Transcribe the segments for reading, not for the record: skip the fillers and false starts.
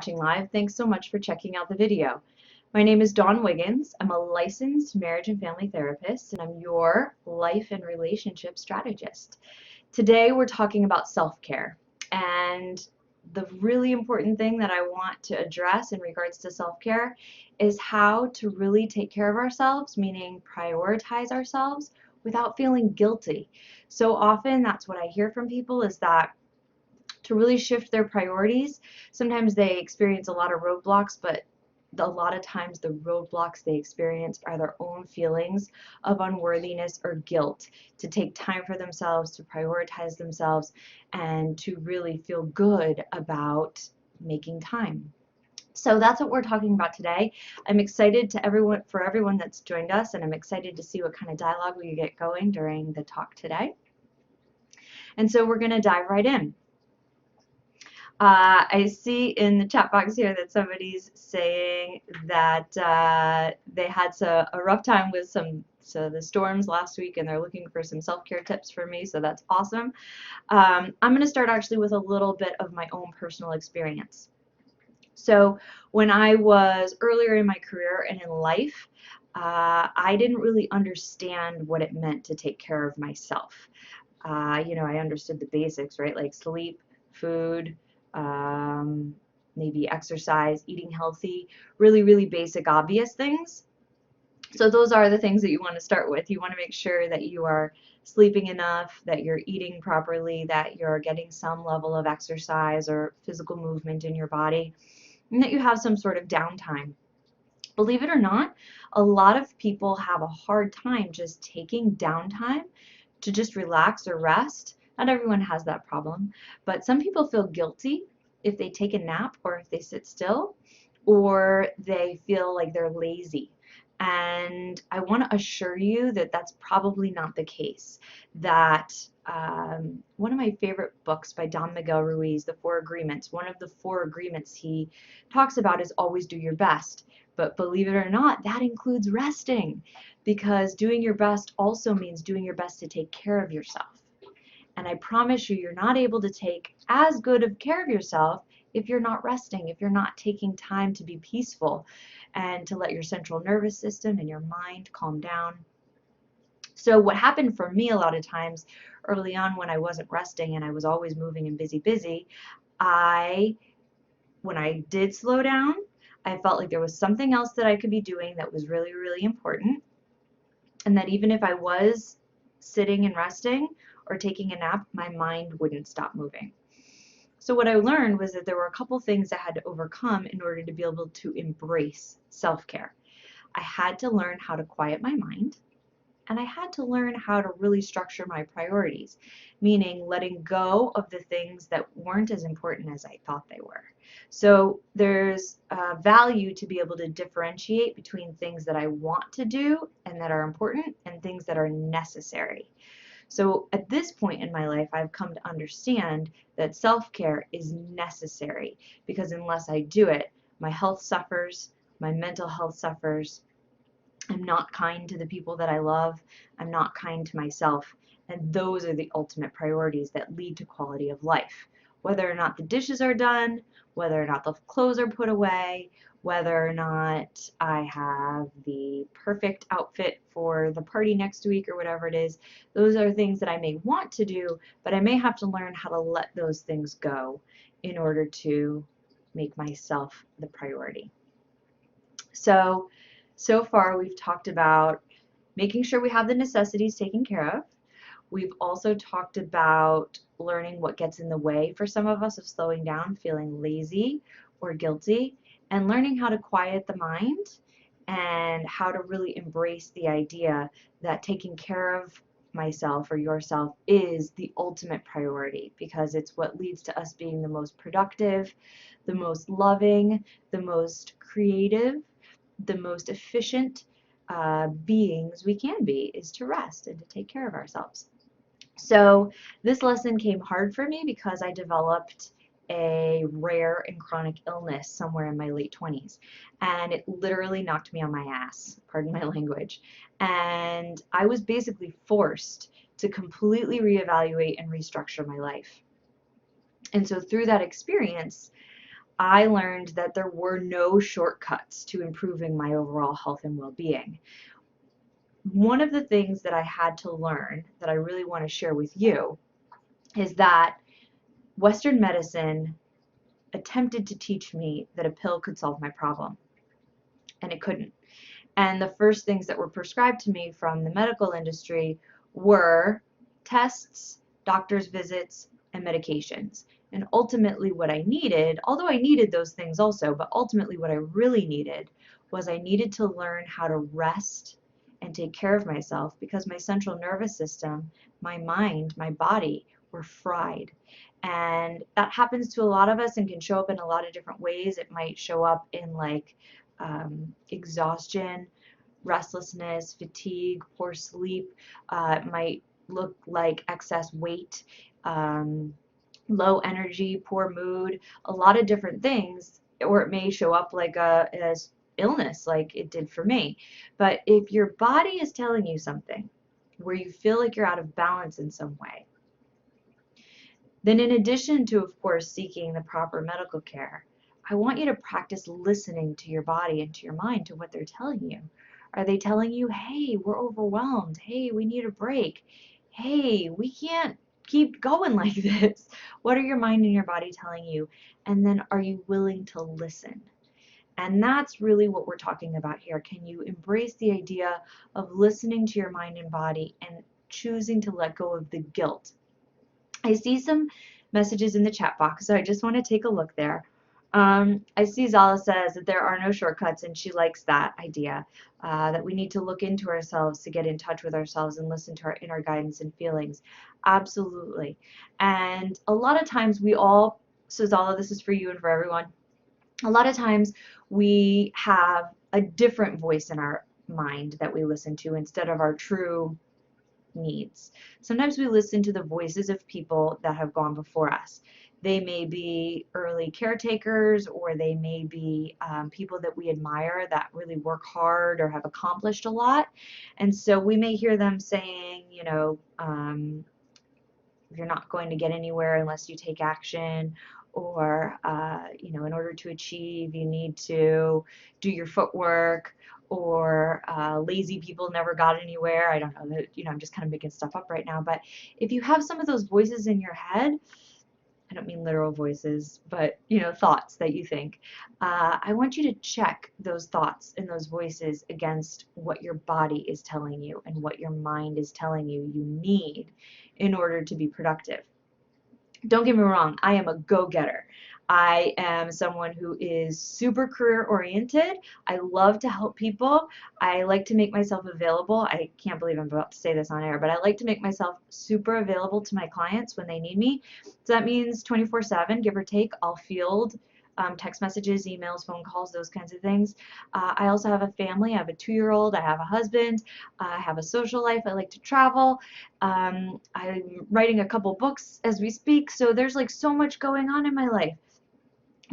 watching live, thanks so much for checking out the video. My name is Dawn Wiggins. I'm a licensed marriage and family therapist, and I'm your life and relationship strategist. Today we're talking about self-care, and the really important thing that I want to address in regards to self-care is how to really take care of ourselves, meaning prioritize ourselves without feeling guilty. So often that's what I hear from people, is that to really shift their priorities, sometimes they experience a lot of roadblocks, but a lot of times the roadblocks they experience are their own feelings of unworthiness or guilt to take time for themselves, to prioritize themselves, and to really feel good about making time. So that's what we're talking about today. I'm excited for everyone that's joined us, and I'm excited to see what kind of dialogue we get going during the talk today. And so we're going to dive right in. I see in the chat box here that somebody's saying that they had a rough time with the storms last week, and they're looking for some self-care tips for me, so that's awesome. I'm going to start actually with a little bit of my own personal experience. So when I was earlier in my career and in life, I didn't really understand what it meant to take care of myself. I understood the basics, right? Like sleep, food, maybe exercise, eating healthy, really, really basic, obvious things. So those are the things that you want to start with. You want to make sure that you are sleeping enough, that you're eating properly, that you're getting some level of exercise or physical movement in your body, and that you have some sort of downtime. Believe it or not, a lot of people have a hard time just taking downtime to just relax or rest. Not everyone has that problem, but some people feel guilty if they take a nap or if they sit still, or they feel like they're lazy. And I want to assure you that that's probably not the case. That one of my favorite books by Don Miguel Ruiz, The Four Agreements, one of the four agreements he talks about is always do your best. But believe it or not, that includes resting, because doing your best also means doing your best to take care of yourself. And I promise you, you're not able to take as good of care of yourself if you're not resting, if you're not taking time to be peaceful and to let your central nervous system and your mind calm down. So what happened for me a lot of times early on when I wasn't resting and I was always moving and busy, when I did slow down, I felt like there was something else that I could be doing that was really, really important. And that even if I was sitting and resting or taking a nap, my mind wouldn't stop moving. So what I learned was that there were a couple things I had to overcome in order to be able to embrace self-care. I had to learn how to quiet my mind, and I had to learn how to really structure my priorities, meaning letting go of the things that weren't as important as I thought they were. So there's value to be able to differentiate between things that I want to do and that are important and things that are necessary. So at this point in my life, I've come to understand that self-care is necessary, because unless I do it, my health suffers, my mental health suffers, I'm not kind to the people that I love, I'm not kind to myself, and those are the ultimate priorities that lead to quality of life. Whether or not the dishes are done, whether or not the clothes are put away, whether or not I have the perfect outfit for the party next week or whatever it is, those are things that I may want to do, but I may have to learn how to let those things go in order to make myself the priority. So far we've talked about making sure we have the necessities taken care of. We've also talked about learning what gets in the way for some of us of slowing down, feeling lazy or guilty, and learning how to quiet the mind and how to really embrace the idea that taking care of myself or yourself is the ultimate priority, because it's what leads to us being the most productive, the most loving, the most creative, the most efficient beings we can be, is to rest and to take care of ourselves. So this lesson came hard for me because I developed a rare and chronic illness somewhere in my late 20s, and it literally knocked me on my ass, pardon my language, and I was basically forced to completely reevaluate and restructure my life. And so through that experience, I learned that there were no shortcuts to improving my overall health and well-being. One of the things that I had to learn that I really want to share with you is that Western medicine attempted to teach me that a pill could solve my problem, and it couldn't. And the first things that were prescribed to me from the medical industry were tests, doctor's visits, and medications. And ultimately what I needed, although I needed those things also, but ultimately what I really needed was I needed to learn how to rest and take care of myself, because my central nervous system, my mind, my body were fried. And that happens to a lot of us and can show up in a lot of different ways. It might show up in like exhaustion, restlessness, fatigue, poor sleep. It might look like excess weight, low energy, poor mood, a lot of different things. Or it may show up like as illness, like it did for me. But if your body is telling you something where you feel like you're out of balance in some way, then in addition to, of course, seeking the proper medical care, I want you to practice listening to your body and to your mind, to what they're telling you. Are they telling you, hey, we're overwhelmed. Hey, we need a break. Hey, we can't keep going like this. What are your mind and your body telling you? And then are you willing to listen? And that's really what we're talking about here. Can you embrace the idea of listening to your mind and body and choosing to let go of the guilt? I see some messages in the chat box, so I just want to take a look there. I see Zala says that there are no shortcuts, and she likes that idea, that we need to look into ourselves to get in touch with ourselves and listen to our inner guidance and feelings. Absolutely. And a lot of times so Zala, this is for you and for everyone, a lot of times we have a different voice in our mind that we listen to instead of our true needs. Sometimes we listen to the voices of people that have gone before us. They may be early caretakers, or they may be people that we admire that really work hard or have accomplished a lot. And so we may hear them saying, you're not going to get anywhere unless you take action, or in order to achieve, you need to do your footwork, or lazy people never got anywhere. I don't know, I'm just kind of making stuff up right now, but if you have some of those voices in your head, I don't mean literal voices, but thoughts that you think. I want you to check those thoughts and those voices against what your body is telling you and what your mind is telling you need in order to be productive. Don't get me wrong, I am a go-getter. I am someone who is super career oriented. I love to help people. I like to make myself available. I can't believe I'm about to say this on air, but I like to make myself super available to my clients when they need me. So that means 24/7, give or take, I'll field text messages, emails, phone calls, those kinds of things. I also have a family. I have a 2-year-old. I have a husband. I have a social life. I like to travel. I'm writing a couple books as we speak. So there's like so much going on in my life.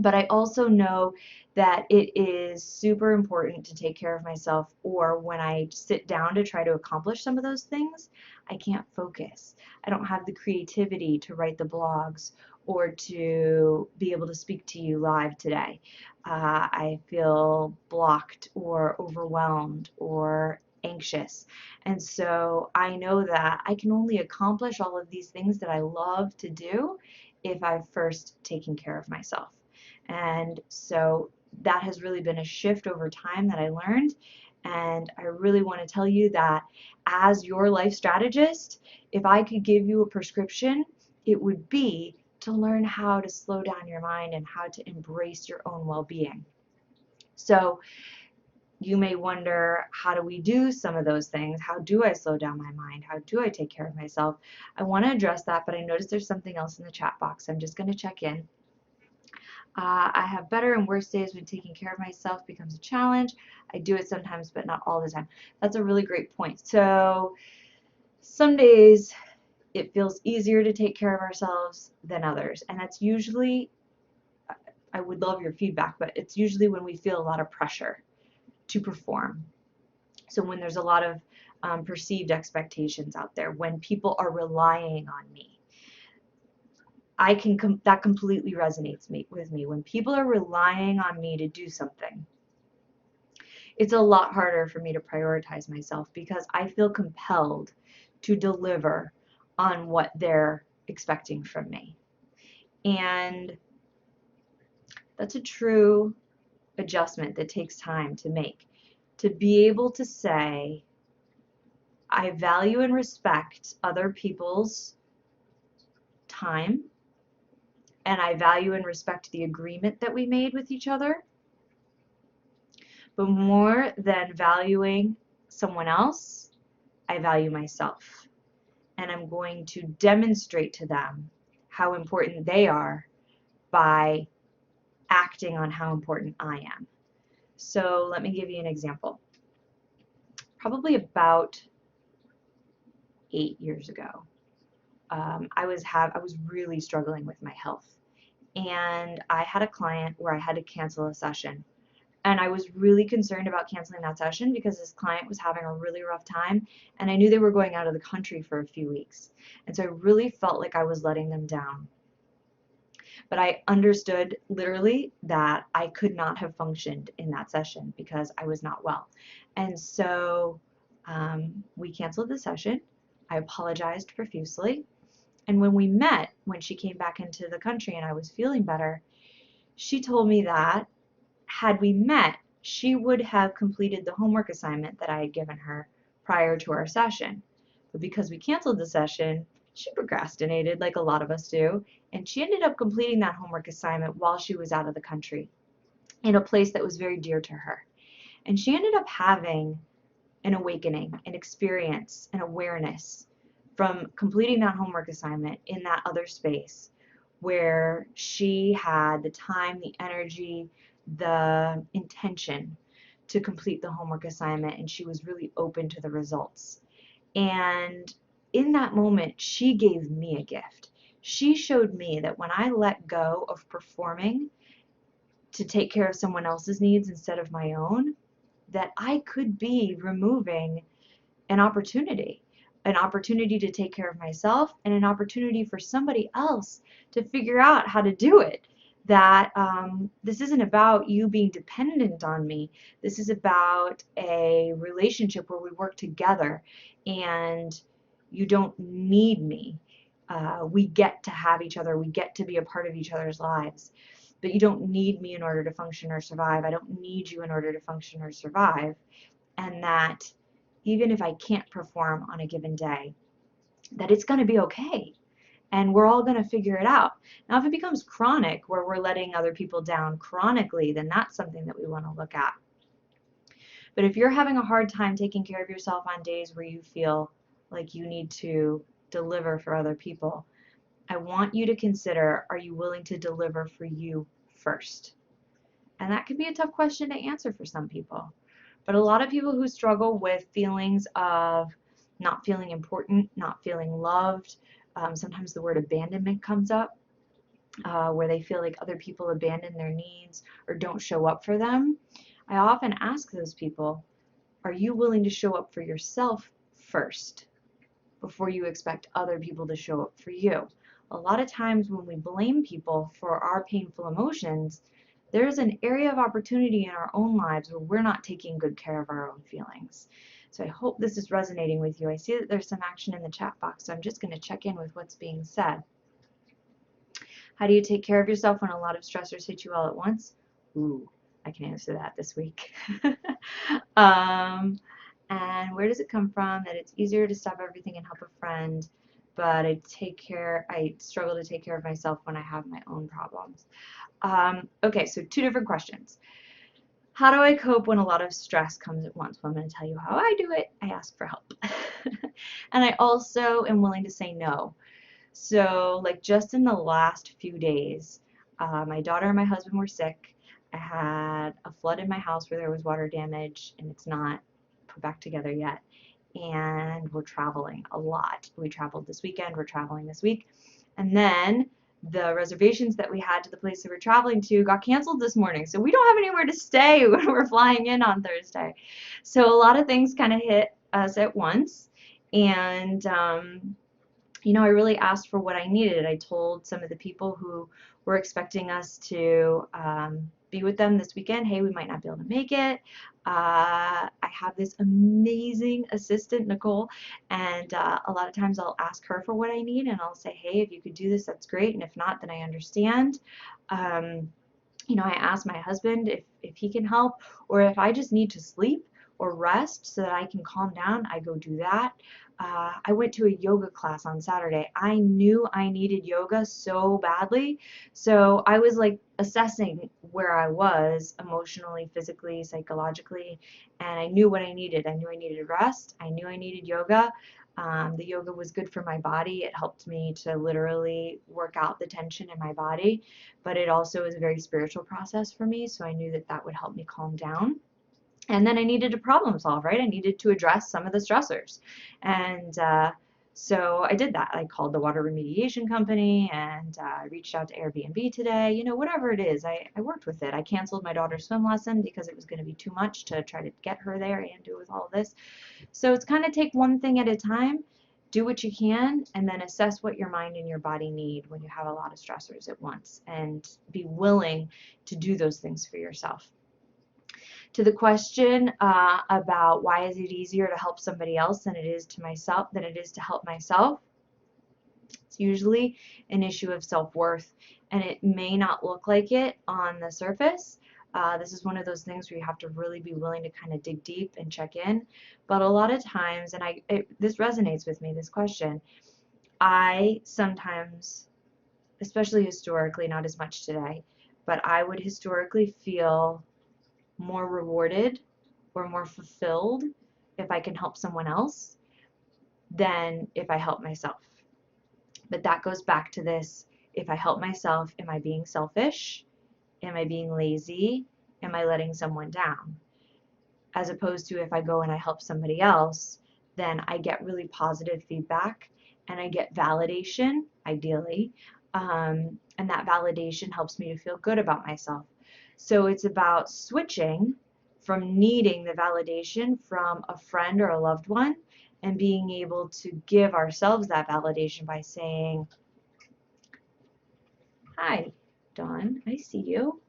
But I also know that it is super important to take care of myself, or when I sit down to try to accomplish some of those things, I can't focus. I don't have the creativity to write the blogs or to be able to speak to you live today. I feel blocked or overwhelmed or anxious. And so I know that I can only accomplish all of these things that I love to do if I've first taken care of myself. And so that has really been a shift over time that I learned. And I really want to tell you that as your life strategist, if I could give you a prescription, it would be to learn how to slow down your mind and how to embrace your own well-being. So you may wonder, how do we do some of those things? How do I slow down my mind? How do I take care of myself? I want to address that, but I noticed there's something else in the chat box. I'm just going to check in. I have better and worse days when taking care of myself becomes a challenge. I do it sometimes, but not all the time. That's a really great point. So some days it feels easier to take care of ourselves than others. And that's usually, I would love your feedback, but it's usually when we feel a lot of pressure to perform. So when there's a lot of perceived expectations out there, when people are relying on me. that completely resonates with me. When people are relying on me to do something, it's a lot harder for me to prioritize myself because I feel compelled to deliver on what they're expecting from me. And that's a true adjustment that takes time to make. To be able to say, I value and respect other people's time, and I value and respect the agreement that we made with each other. But more than valuing someone else, I value myself. And I'm going to demonstrate to them how important they are by acting on how important I am. So let me give you an example. Probably about 8 years ago, I was really struggling with my health, and I had a client where I had to cancel a session. And I was really concerned about canceling that session because this client was having a really rough time, and I knew they were going out of the country for a few weeks. And so I really felt like I was letting them down. But I understood literally that I could not have functioned in that session because I was not well. And so we canceled the session. I apologized profusely. And when we met, when she came back into the country and I was feeling better, she told me that had we met, she would have completed the homework assignment that I had given her prior to our session. But because we canceled the session, she procrastinated like a lot of us do, and she ended up completing that homework assignment while she was out of the country in a place that was very dear to her. And she ended up having an awakening, an experience, an awareness from completing that homework assignment in that other space where she had the time, the energy, the intention to complete the homework assignment, and she was really open to the results. And in that moment, she gave me a gift. She showed me that when I let go of performing to take care of someone else's needs instead of my own, that I could be removing an opportunity to take care of myself, and an opportunity for somebody else to figure out how to do it. That this isn't about you being dependent on me. This is about a relationship where we work together and you don't need me. We get to have each other. We get to be a part of each other's lives. But you don't need me in order to function or survive. I don't need you in order to function or survive. And that even if I can't perform on a given day, that it's going to be okay. And we're all going to figure it out. Now, if it becomes chronic, where we're letting other people down chronically, then that's something that we want to look at. But if you're having a hard time taking care of yourself on days where you feel like you need to deliver for other people, I want you to consider, are you willing to deliver for you first? And that can be a tough question to answer for some people. But a lot of people who struggle with feelings of not feeling important, not feeling loved, sometimes the word abandonment comes up, where they feel like other people abandon their needs or don't show up for them. I often ask those people, are you willing to show up for yourself first before you expect other people to show up for you? A lot of times when we blame people for our painful emotions, there's an area of opportunity in our own lives where we're not taking good care of our own feelings. So I hope this is resonating with you. I see that there's some action in the chat box, so I'm just going to check in with what's being said. How do you take care of yourself when a lot of stressors hit you all at once? Ooh, I can answer that this week. And where does it come from? That it's easier to stop everything and help a friend, but I struggle to take care of myself when I have my own problems. Okay, so two different questions. How do I cope when a lot of stress comes at once? Well, I'm going to tell you how I do it. I ask for help. And I also am willing to say no. So like just in the last few days, my daughter and my husband were sick. I had a flood in my house where there was water damage, and it's not put back together yet. And we're traveling a lot. We traveled this weekend. We're traveling this week. And then the reservations that we had to the place that we're traveling to got canceled this morning. So we don't have anywhere to stay when we're flying in on Thursday. So a lot of things kind of hit us at once. And I really asked for what I needed. I told some of the people who were expecting us to be with them this weekend, hey, we might not be able to make it. I have this amazing assistant, Nicole, and a lot of times I'll ask her for what I need, and I'll say, hey, if you could do this, that's great, and if not, then I understand. Um, I ask my husband if he can help, or if I just need to sleep or rest so that I can calm down, I go do that. I went to a yoga class on Saturday. I knew I needed yoga so badly. So I was like assessing where I was emotionally, physically, psychologically, and I knew what I needed. I knew I needed rest. I knew I needed yoga. The yoga was good for my body. It helped me to literally work out the tension in my body, but it also is a very spiritual process for me, so I knew that that would help me calm down. And then I needed to problem solve, right? I needed to address some of the stressors. And so I did that. I called the water remediation company, and I reached out to Airbnb today. Whatever it is, I worked with it. I canceled my daughter's swim lesson because it was going to be too much to try to get her there and do with all this. So it's kind of take one thing at a time, do what you can, and then assess what your mind and your body need when you have a lot of stressors at once, and be willing to do those things for yourself. To the question about why is it easier to help somebody else than it is to help myself, it's usually an issue of self-worth, and it may not look like it on the surface. This is one of those things where you have to really be willing to kind of dig deep and check in. But a lot of times, and this resonates with me, this question, I sometimes, especially historically, not as much today, but I would historically feel more rewarded or more fulfilled if I can help someone else than if I help myself. But that goes back to this, if I help myself, am I being selfish? Am I being lazy? Am I letting someone down? As opposed to if I go and I help somebody else, then I get really positive feedback and I get validation, ideally, and that validation helps me to feel good about myself. So it's about switching from needing the validation from a friend or a loved one and being able to give ourselves that validation by saying, hi, Dawn, I see you,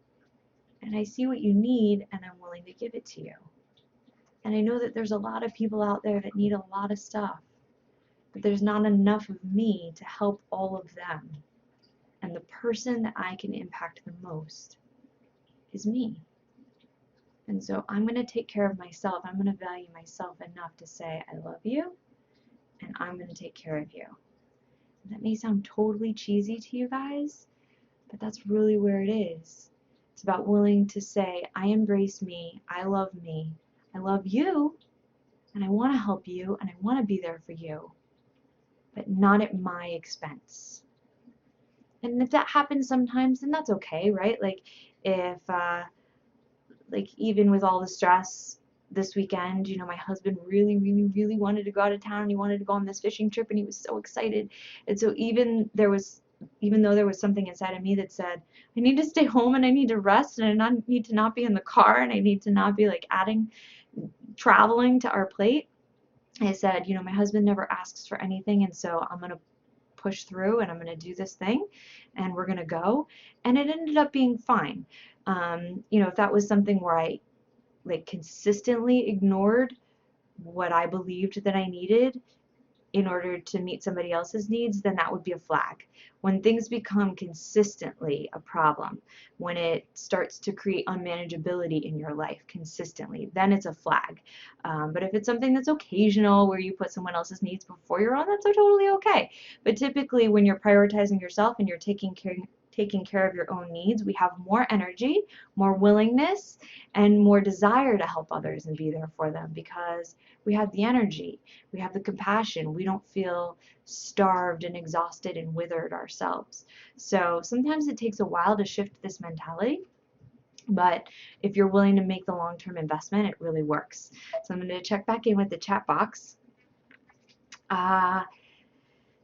and I see what you need, and I'm willing to give it to you. And I know that there's a lot of people out there that need a lot of stuff, but there's not enough of me to help all of them. And the person that I can impact the most is me. And so I'm going to take care of myself. I'm going to value myself enough to say, I love you, and I'm going to take care of you. And that may sound totally cheesy to you guys, but that's really where it is. It's about willing to say, I embrace me, I love you, and I want to help you, and I want to be there for you, but not at my expense. And if that happens sometimes, then that's okay, right? Like if like even with all the stress this weekend, my husband really, really, really wanted to go out of town. He wanted to go on this fishing trip, and he was so excited. And so even though there was something inside of me that said, I need to stay home and I need to rest and I need to not be in the car and I need to not be like adding traveling to our plate, I said, my husband never asks for anything, and so I'm going to push through and I'm going to do this thing and we're going to go. And it ended up being fine. If that was something where I like consistently ignored what I believed that I needed in order to meet somebody else's needs, then that would be a flag. When things become consistently a problem, when it starts to create unmanageability in your life consistently, then it's a flag. But if it's something that's occasional where you put someone else's needs before your own, that's totally okay. But typically when you're prioritizing yourself and you're taking care of your own needs, we have more energy, more willingness, and more desire to help others and be there for them because we have the energy, we have the compassion, we don't feel starved and exhausted and withered ourselves. So sometimes it takes a while to shift this mentality, but if you're willing to make the long-term investment, it really works. So I'm going to check back in with the chat box.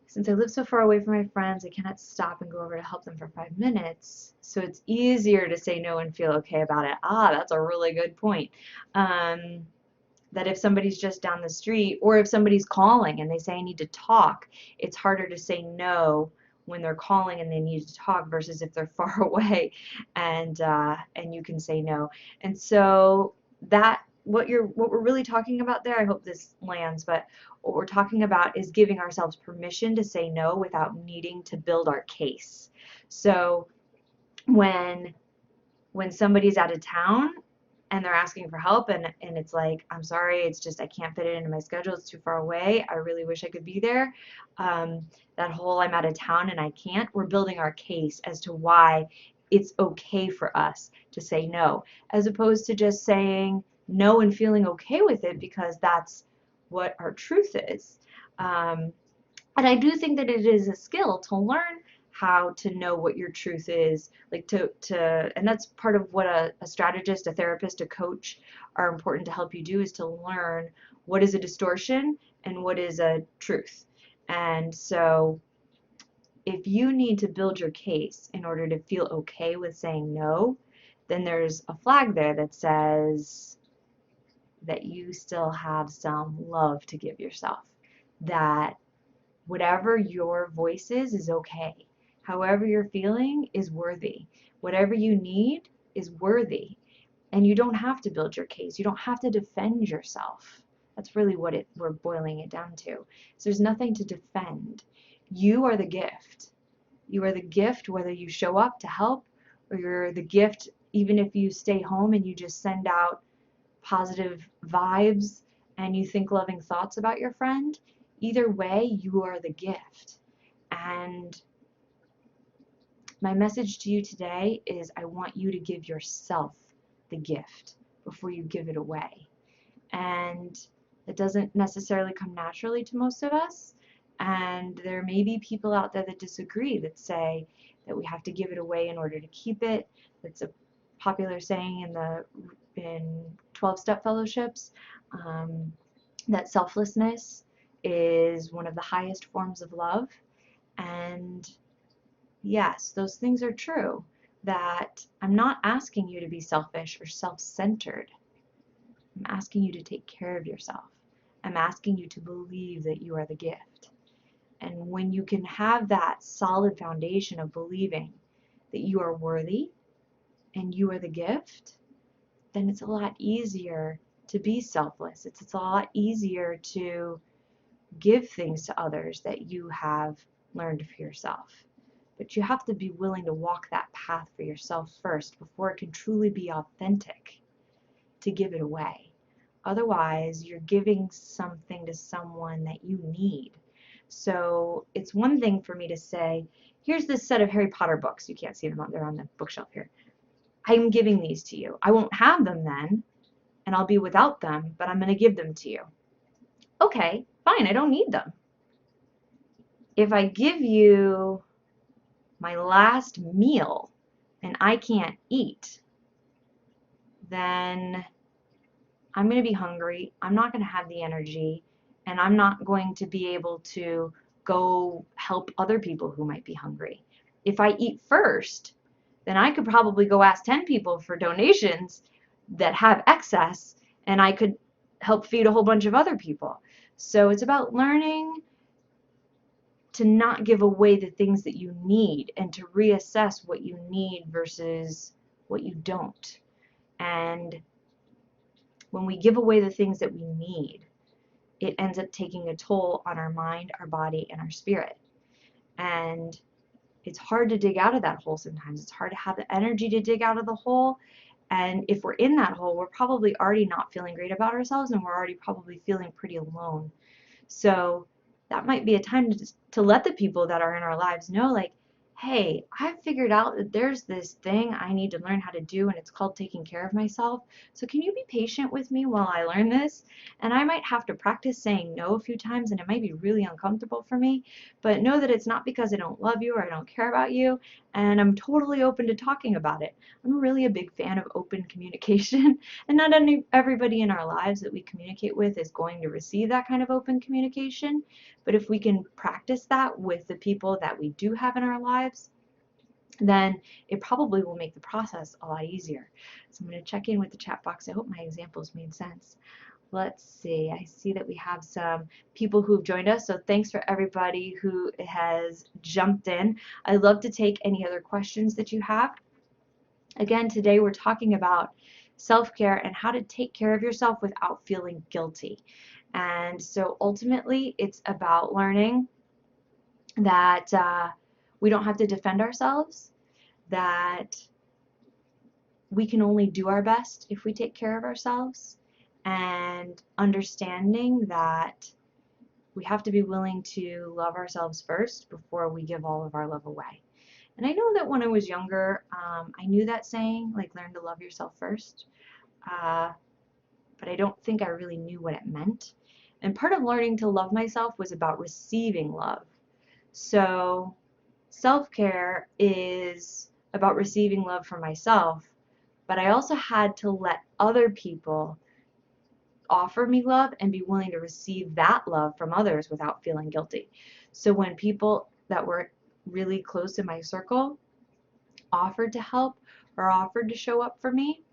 Since I live so far away from my friends, I cannot stop and go over to help them for 5 minutes. So it's easier to say no and feel okay about it. That's a really good point. that if somebody's just down the street, or if somebody's calling and they say I need to talk, it's harder to say no when they're calling and they need to talk versus if they're far away and you can say no. And so that what we're really talking about there, I hope this lands, but what we're talking about is giving ourselves permission to say no without needing to build our case. So when somebody's out of town and they're asking for help and it's like, I'm sorry, it's just I can't fit it into my schedule, it's too far away, I really wish I could be there, that whole I'm out of town and I can't, we're building our case as to why it's okay for us to say no, as opposed to just saying no and feeling okay with it because that's what our truth is. And I do think that it is a skill to learn how to know what your truth is, like and that's part of what a strategist, a therapist, a coach are important to help you do, is to learn what is a distortion and what is a truth. And so if you need to build your case in order to feel okay with saying no, then there's a flag there that says that you still have some love to give yourself, that whatever your voice is okay. However you're feeling is worthy. Whatever you need is worthy. And you don't have to build your case. You don't have to defend yourself. That's really what we're boiling it down to. So there's nothing to defend. You are the gift. You are the gift whether you show up to help, or you're the gift even if you stay home and you just send out positive vibes and you think loving thoughts about your friend. Either way, you are the gift. And my message to you today is I want you to give yourself the gift before you give it away. And it doesn't necessarily come naturally to most of us. And there may be people out there that disagree, that say that we have to give it away in order to keep it. That's a popular saying in 12-step fellowships, that selflessness is one of the highest forms of love. And yes, those things are true, that I'm not asking you to be selfish or self-centered. I'm asking you to take care of yourself. I'm asking you to believe that you are the gift. And when you can have that solid foundation of believing that you are worthy and you are the gift, then it's a lot easier to be selfless. It's a lot easier to give things to others that you have learned for yourself. But you have to be willing to walk that path for yourself first before it can truly be authentic to give it away. Otherwise, you're giving something to someone that you need. So it's one thing for me to say, here's this set of Harry Potter books. You can't see them, they're on the bookshelf here. I'm giving these to you. I won't have them then, and I'll be without them, but I'm going to give them to you. Okay, fine, I don't need them. If I give you my last meal and I can't eat, then I'm going to be hungry, I'm not going to have the energy, and I'm not going to be able to go help other people who might be hungry. If I eat first, then I could probably go ask 10 people for donations that have excess, and I could help feed a whole bunch of other people. So it's about learning to not give away the things that you need and to reassess what you need versus what you don't. And when we give away the things that we need, it ends up taking a toll on our mind, our body, and our spirit. And it's hard to dig out of that hole sometimes. It's hard to have the energy to dig out of the hole. And if we're in that hole, we're probably already not feeling great about ourselves, and we're already probably feeling pretty alone. So that might be a time to let the people that are in our lives know, like, hey, I've figured out that there's this thing I need to learn how to do, and it's called taking care of myself. So can you be patient with me while I learn this? And I might have to practice saying no a few times, and it might be really uncomfortable for me, but know that it's not because I don't love you or I don't care about you, and I'm totally open to talking about it. I'm really a big fan of open communication, and not everybody in our lives that we communicate with is going to receive that kind of open communication. But if we can practice that with the people that we do have in our lives, then it probably will make the process a lot easier. So I'm going to check in with the chat box. I hope my examples made sense. let's see. I see that we have some people who've joined us, so thanks for everybody who has jumped in. I'd love to take any other questions that you have. Again, today we're talking about self-care and how to take care of yourself without feeling guilty. And so ultimately, it's about learning that we don't have to defend ourselves, that we can only do our best if we take care of ourselves, and understanding that we have to be willing to love ourselves first before we give all of our love away. And I know that when I was younger, I knew that saying, like learn to love yourself first, but I don't think I really knew what it meant. And part of learning to love myself was about receiving love. So self-care is about receiving love from myself, but I also had to let other people offer me love and be willing to receive that love from others without feeling guilty. So when people that were really close in my circle offered to help or offered to show up for me,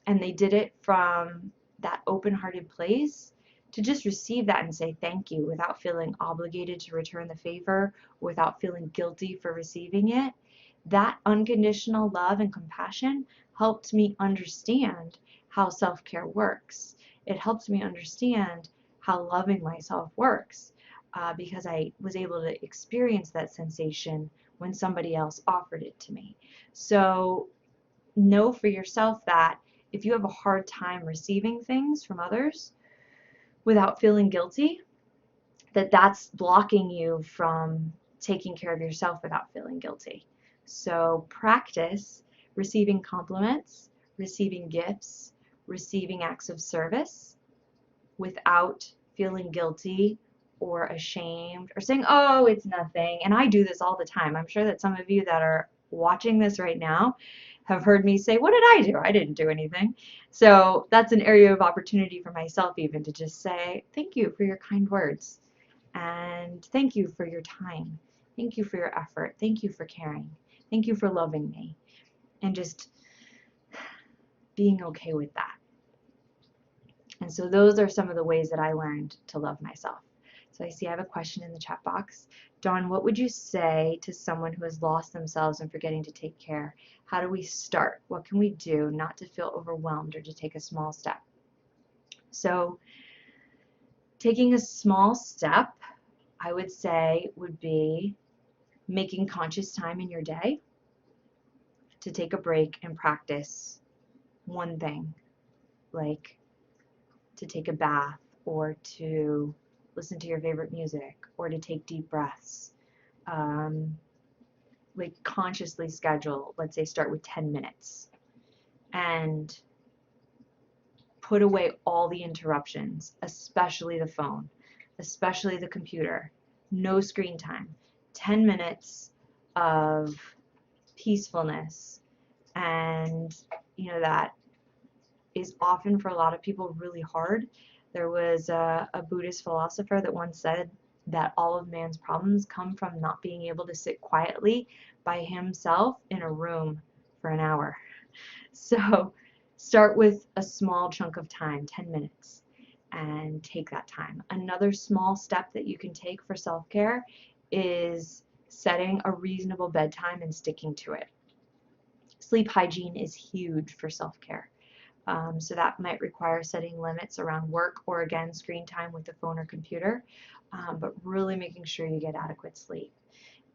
and they did it from that open-hearted place, to just receive that and say thank you without feeling obligated to return the favor, without feeling guilty for receiving it, that unconditional love and compassion helped me understand how self-care works. It helped me understand how loving myself works, because I was able to experience that sensation when somebody else offered it to me. So know for yourself that if you have a hard time receiving things from others without feeling guilty, that's blocking you from taking care of yourself without feeling guilty. So practice receiving compliments, receiving gifts, receiving acts of service without feeling guilty or ashamed or saying, oh, it's nothing. And I do this all the time. I'm sure that some of you that are watching this right now have heard me say, what did I do? I didn't do anything. So that's an area of opportunity for myself even to just say, thank you for your kind words. And thank you for your time. Thank you for your effort. Thank you for caring. Thank you for loving me. And just being okay with that. And so those are some of the ways that I learned to love myself. So I see I have a question in the chat box. Dawn, what would you say to someone who has lost themselves and forgetting to take care? How do we start? What can we do not to feel overwhelmed or to take a small step? So taking a small step, I would say, would be making conscious time in your day to take a break and practice one thing, like to take a bath or to listen to your favorite music or to take deep breaths. Like consciously schedule, let's say start with 10 minutes and put away all the interruptions, especially the phone, especially the computer. No screen time. 10 minutes of peacefulness. And that is often for a lot of people really hard. There was a Buddhist philosopher that once said that all of man's problems come from not being able to sit quietly by himself in a room for an hour. So start with a small chunk of time, 10 minutes, and take that time. Another small step that you can take for self-care is setting a reasonable bedtime and sticking to it. Sleep hygiene is huge for self-care. So that might require setting limits around work or, again, screen time with the phone or computer, but really making sure you get adequate sleep.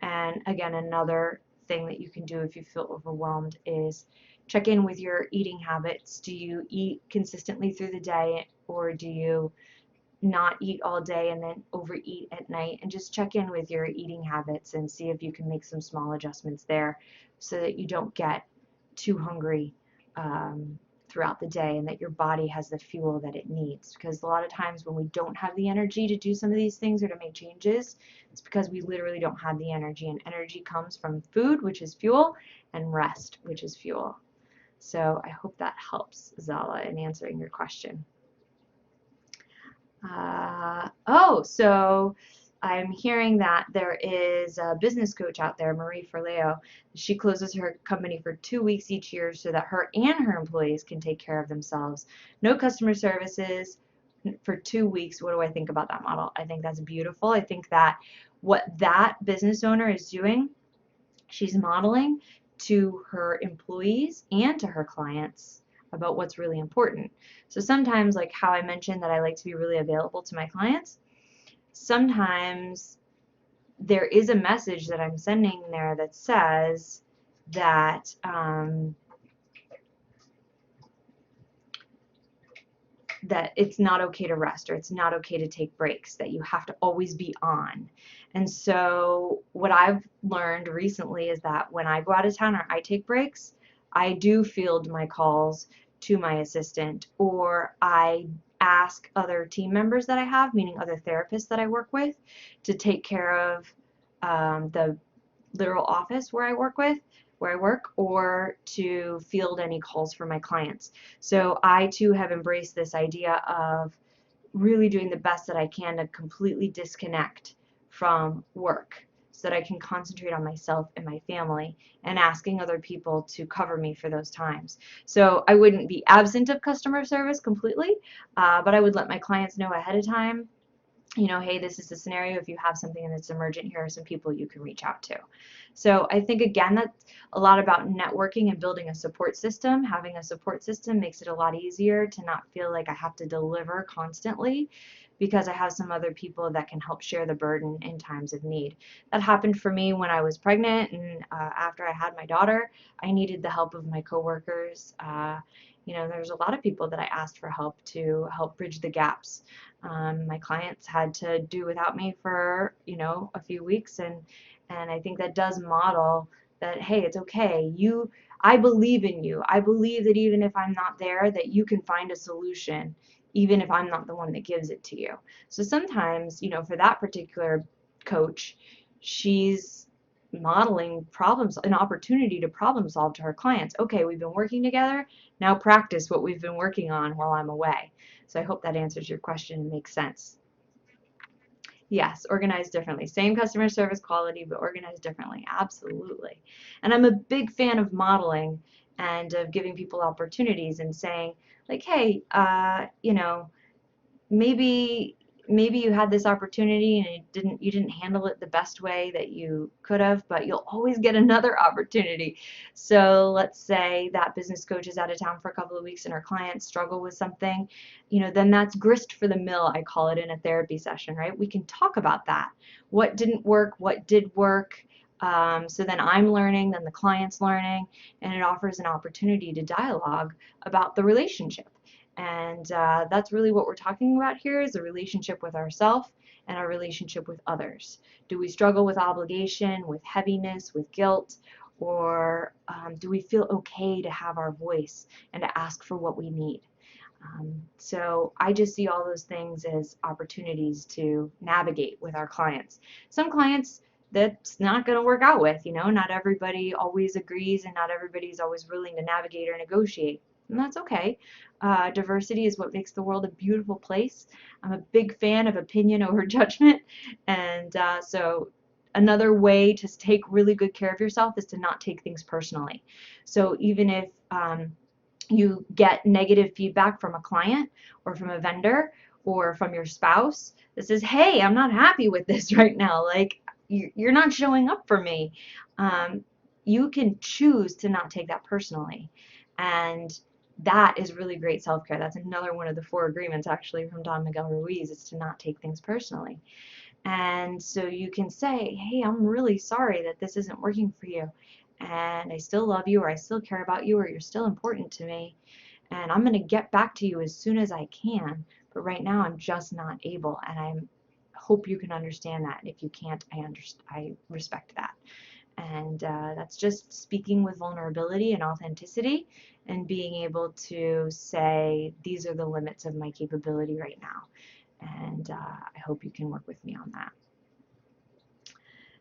And again, another thing that you can do if you feel overwhelmed is check in with your eating habits. Do you eat consistently through the day, or do you not eat all day and then overeat at night? And just check in with your eating habits and see if you can make some small adjustments there so that you don't get too hungry throughout the day, and that your body has the fuel that it needs. Because a lot of times when we don't have the energy to do some of these things or to make changes, it's because we literally don't have the energy, and energy comes from food, which is fuel, and rest, which is fuel. So I hope that helps, Zala, in answering your question. So I'm hearing that there is a business coach out there, Marie Forleo. She closes her company for 2 weeks each year so that her and her employees can take care of themselves. No customer services, for 2 weeks. What do I think about that model? I think that's beautiful. I think that what that business owner is doing, she's modeling to her employees and to her clients about what's really important. So sometimes, like how I mentioned that I like to be really available to my clients, sometimes there is a message that I'm sending there that says that that it's not okay to rest, or it's not okay to take breaks, that you have to always be on. And so what I've learned recently is that when I go out of town or I take breaks, I do field my calls to my assistant, or I ask other team members that I have, meaning other therapists that I work with, to take care of the literal office where I work, or to field any calls for my clients. So I too have embraced this idea of really doing the best that I can to completely disconnect from work so that I can concentrate on myself and my family, and asking other people to cover me for those times. So I wouldn't be absent of customer service completely, but I would let my clients know ahead of time, hey, this is the scenario. If you have something that's emergent, here are some people you can reach out to. So I think, again, that's a lot about networking and building a support system. Having a support system makes it a lot easier to not feel like I have to deliver constantly, because I have some other people that can help share the burden in times of need. That happened for me when I was pregnant, and after I had my daughter, I needed the help of my coworkers. There's a lot of people that I asked for help to help bridge the gaps. My clients had to do without me for, a few weeks, and I think that does model that, hey, it's okay. I believe in you. I believe that even if I'm not there, that you can find a solution, even if I'm not the one that gives it to you. So sometimes, for that particular coach, she's modeling an opportunity to problem solve to her clients. Okay, we've been working together. Now practice what we've been working on while I'm away. So I hope that answers your question and makes sense. Yes, organized differently. Same customer service quality, but organized differently. Absolutely. And I'm a big fan of modeling and of giving people opportunities and saying, like, hey, maybe you had this opportunity and you didn't handle it the best way that you could have, but you'll always get another opportunity. So let's say that business coach is out of town for a couple of weeks and her clients struggle with something, then that's grist for the mill, I call it, in a therapy session, right? We can talk about that. What didn't work, what did work. So then I'm learning, then the client's learning, and it offers an opportunity to dialogue about the relationship. And that's really what we're talking about here, is a relationship with ourselves and our relationship with others. Do we struggle with obligation, with heaviness, with guilt, or do we feel okay to have our voice and to ask for what we need? So I just see all those things as opportunities to navigate with our clients. Some clients that's not going to work out with, not everybody always agrees, and not everybody's always willing to navigate or negotiate. And that's okay. Diversity is what makes the world a beautiful place. I'm a big fan of opinion over judgment. And so another way to take really good care of yourself is to not take things personally. So even if you get negative feedback from a client or from a vendor or from your spouse that says, hey, I'm not happy with this right now, like you're not showing up for me, you can choose to not take that personally. And that is really great self-care. That's another one of the 4 agreements, actually, from Don Miguel Ruiz, is to not take things personally. And so you can say, hey, I'm really sorry that this isn't working for you, and I still love you, or I still care about you, or you're still important to me, and I'm going to get back to you as soon as I can, but right now I'm just not able, and I hope you can understand that. If you can't, I respect that. And that's just speaking with vulnerability and authenticity, and being able to say, these are the limits of my capability right now. And I hope you can work with me on that.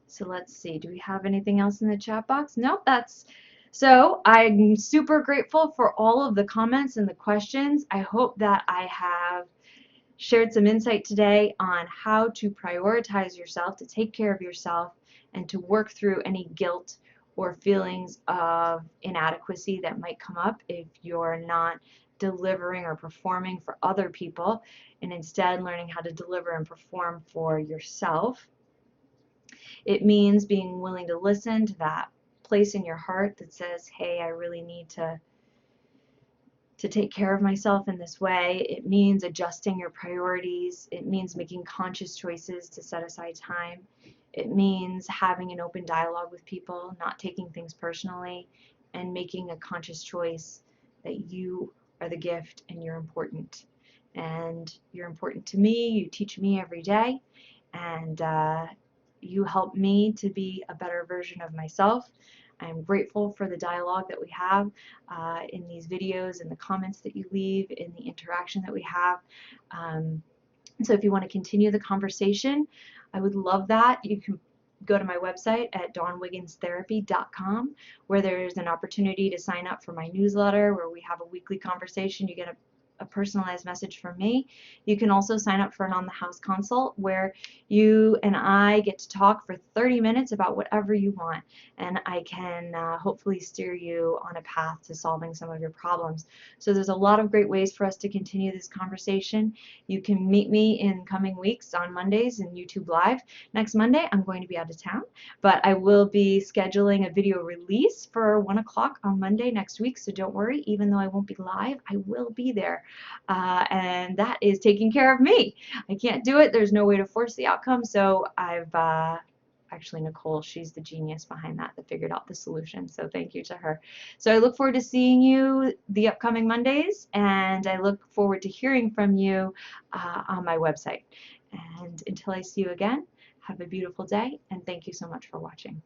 So let's see, do we have anything else in the chat box? Nope, so I'm super grateful for all of the comments and the questions. I hope that I have shared some insight today on how to prioritize yourself, to take care of yourself, and to work through any guilt or feelings of inadequacy that might come up if you're not delivering or performing for other people, and instead learning how to deliver and perform for yourself. It means being willing to listen to that place in your heart that says, hey, I really need to take care of myself in this way. It means adjusting your priorities. It means making conscious choices to set aside time. It means having an open dialogue with people, not taking things personally, and making a conscious choice that you are the gift and you're important. And you're important to me. You teach me every day. And you help me to be a better version of myself. I'm grateful for the dialogue that we have in these videos, in the comments that you leave, in the interaction that we have. So if you want to continue the conversation, I would love that. You can go to my website at dawnwigginstherapy.com, where there's an opportunity to sign up for my newsletter, where we have a weekly conversation. You get a personalized message from me. You can also sign up for an on the house consult, where you and I get to talk for 30 minutes about whatever you want, and I can hopefully steer you on a path to solving some of your problems. So there's a lot of great ways for us to continue this conversation. You can meet me in coming weeks on Mondays in YouTube Live. Next Monday I'm going to be out of town, but I will be scheduling a video release for 1 o'clock on Monday next week, so don't worry. Even though I won't be live, I will be there. And that is taking care of me. I can't do it. There's no way to force the outcome. So I've actually, Nicole, she's the genius behind that figured out the solution. So thank you to her. So I look forward to seeing you the upcoming Mondays, and I look forward to hearing from you on my website. And until I see you again, have a beautiful day, and thank you so much for watching.